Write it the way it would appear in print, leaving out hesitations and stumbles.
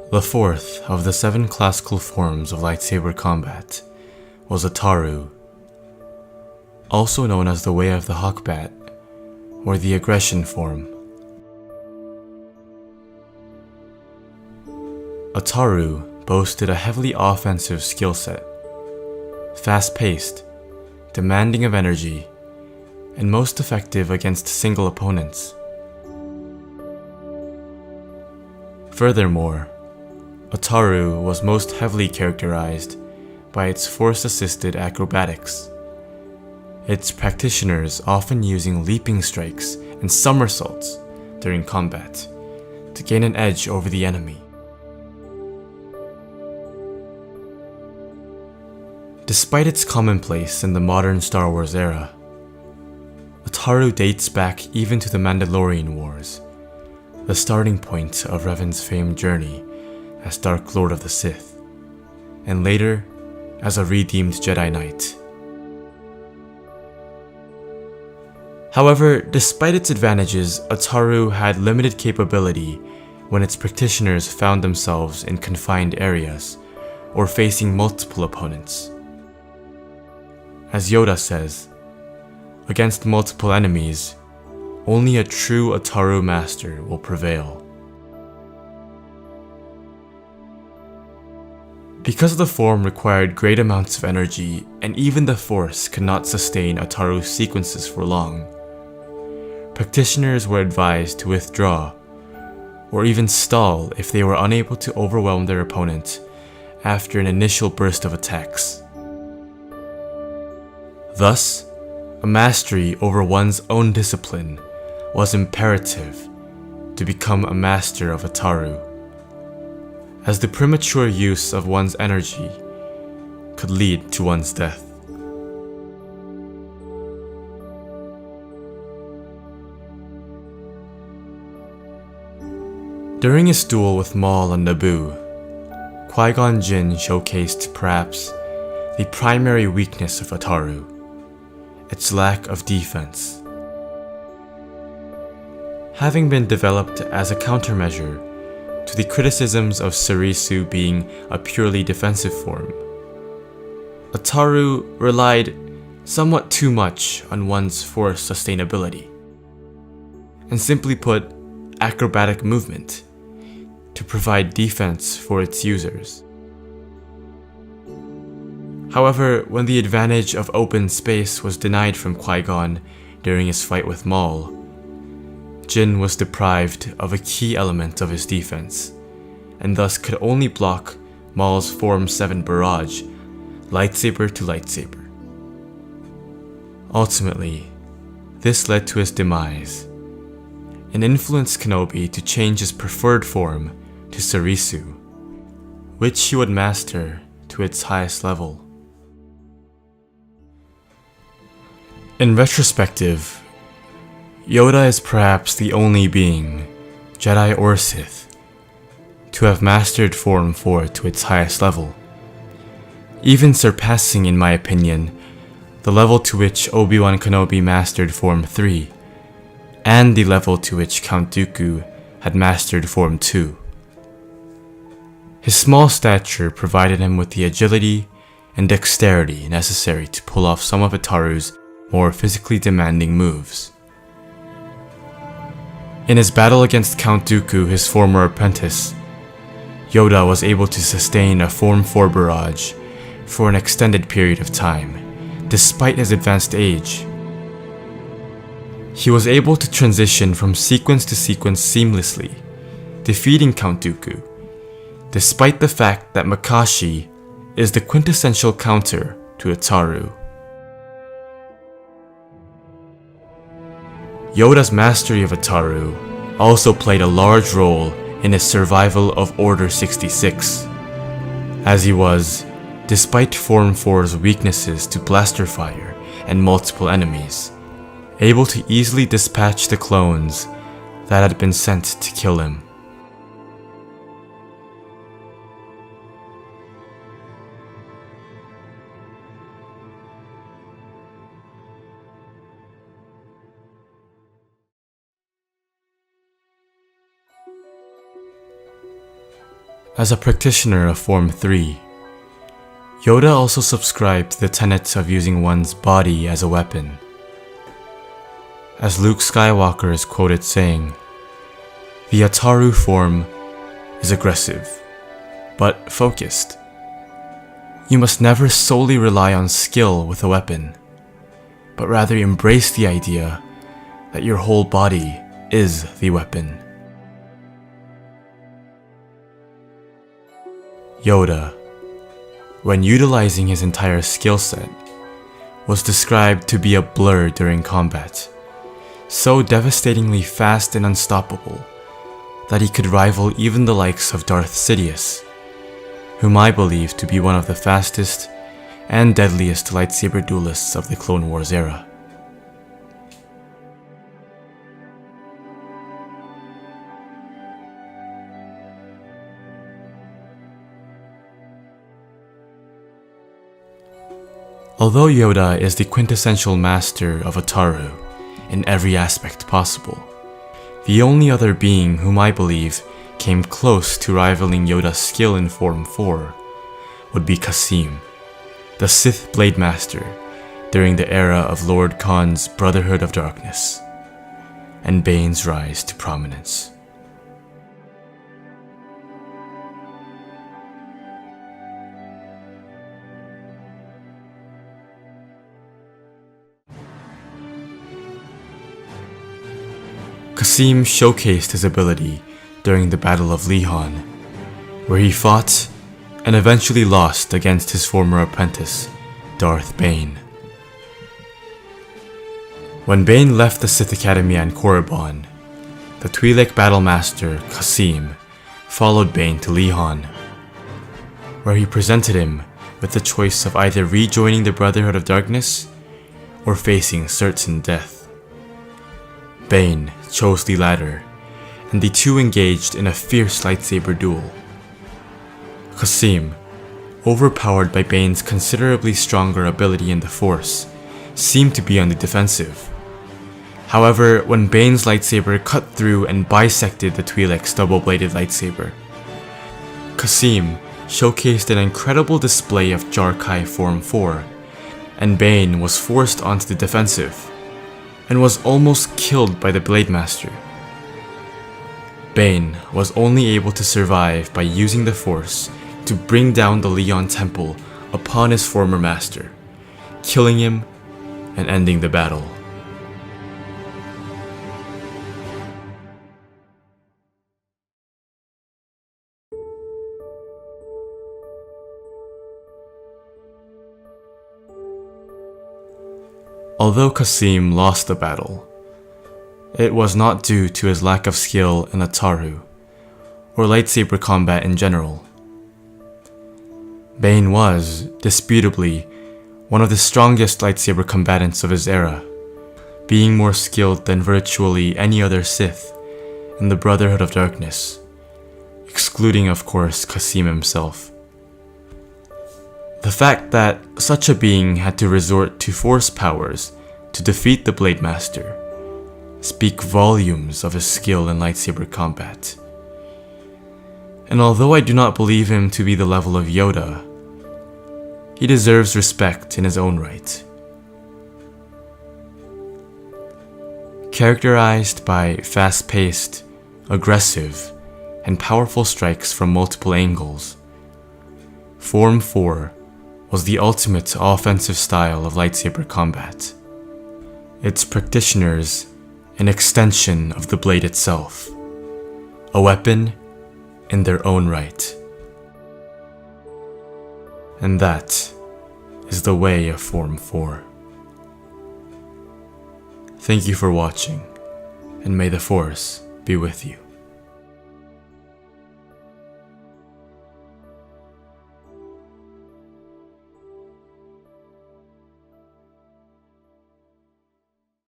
The fourth of the 7 classical forms of lightsaber combat was Ataru, also known as the Way of the Hawkbat, or the aggression form. Ataru boasted a heavily offensive skill set, fast-paced, demanding of energy, and most effective against single opponents. Furthermore, Ataru was most heavily characterized by its force-assisted acrobatics, its practitioners often using leaping strikes and somersaults during combat to gain an edge over the enemy. Despite its commonplace in the modern Star Wars era, Ataru dates back even to the Mandalorian Wars, the starting point of Revan's famed journey as Dark Lord of the Sith, and later as a redeemed Jedi Knight. However, despite its advantages, Ataru had limited capability when its practitioners found themselves in confined areas or facing multiple opponents. As Yoda says, against multiple enemies, only a true Ataru master will prevail. Because the form required great amounts of energy and even the Force could not sustain Ataru's sequences for long, practitioners were advised to withdraw or even stall if they were unable to overwhelm their opponent after an initial burst of attacks. Thus, a mastery over one's own discipline was imperative to become a master of Ataru, as the premature use of one's energy could lead to one's death. During his duel with Maul on Naboo, Qui-Gon Jinn showcased perhaps the primary weakness of Ataru, its lack of defense. Having been developed as a countermeasure to the criticisms of Sarisu being a purely defensive form, Ataru relied somewhat too much on one's force sustainability, and simply put, acrobatic movement, to provide defense for its users. However, when the advantage of open space was denied from Qui-Gon during his fight with Maul, Jinn was deprived of a key element of his defense, and thus could only block Maul's Form 7 barrage, lightsaber to lightsaber. Ultimately, this led to his demise, and influenced Kenobi to change his preferred form to Sarisu, which he would master to its highest level. In retrospective, Yoda is perhaps the only being, Jedi or Sith, to have mastered Form 4 to its highest level, even surpassing, in my opinion, the level to which Obi-Wan Kenobi mastered Form 3, and the level to which Count Dooku had mastered Form 2. His small stature provided him with the agility and dexterity necessary to pull off some of Ataru's more physically demanding moves. In his battle against Count Dooku, his former apprentice, Yoda was able to sustain a Form 4 barrage for an extended period of time, despite his advanced age. He was able to transition from sequence to sequence seamlessly, defeating Count Dooku, despite the fact that Makashi is the quintessential counter to Ataru. Yoda's mastery of Ataru also played a large role in his survival of Order 66, as he was, despite Form 4's weaknesses to blaster fire and multiple enemies, able to easily dispatch the clones that had been sent to kill him. As a practitioner of Form 3, Yoda also subscribed to the tenets of using one's body as a weapon. As Luke Skywalker is quoted saying, "The Ataru form is aggressive, but focused. You must never solely rely on skill with a weapon, but rather embrace the idea that your whole body is the weapon." Yoda, when utilizing his entire skill set, was described to be a blur during combat, so devastatingly fast and unstoppable that he could rival even the likes of Darth Sidious, whom I believe to be one of the fastest and deadliest lightsaber duelists of the Clone Wars era. Although Yoda is the quintessential master of Ataru in every aspect possible, the only other being whom I believe came close to rivaling Yoda's skill in Form 4 would be Kas'im, the Sith Blade Master during the era of Lord Khan's Brotherhood of Darkness, and Bane's rise to prominence. Kas'im showcased his ability during the Battle of Lehon, where he fought and eventually lost against his former apprentice, Darth Bane. When Bane left the Sith Academy on Korriban, the Twi'lek Battlemaster Kas'im followed Bane to Lehon, where he presented him with the choice of either rejoining the Brotherhood of Darkness or facing certain death. Bane chose the latter, and the two engaged in a fierce lightsaber duel. Kas'im, overpowered by Bane's considerably stronger ability in the Force, seemed to be on the defensive. However, when Bane's lightsaber cut through and bisected the Twi'lek's double-bladed lightsaber, Kas'im showcased an incredible display of Jar-Kai Form 4, and Bane was forced onto the defensive, and was almost killed by the Blade Master. Bane was only able to survive by using the Force to bring down the Leon Temple upon his former master, killing him and ending the battle. Although Kas'im lost the battle, it was not due to his lack of skill in Ataru, or lightsaber combat in general. Bane was, disputably, one of the strongest lightsaber combatants of his era, being more skilled than virtually any other Sith in the Brotherhood of Darkness, excluding of course Kas'im himself. The fact that such a being had to resort to Force powers to defeat the Blade Master speak volumes of his skill in lightsaber combat. And although I do not believe him to be the level of Yoda, he deserves respect in his own right. Characterized by fast-paced, aggressive, and powerful strikes from multiple angles, Form 4 was the ultimate offensive style of lightsaber combat. Its practitioners an extension of the blade itself, a weapon in their own right. And that is the way of Form 4. Thank you for watching, and may the Force be with you.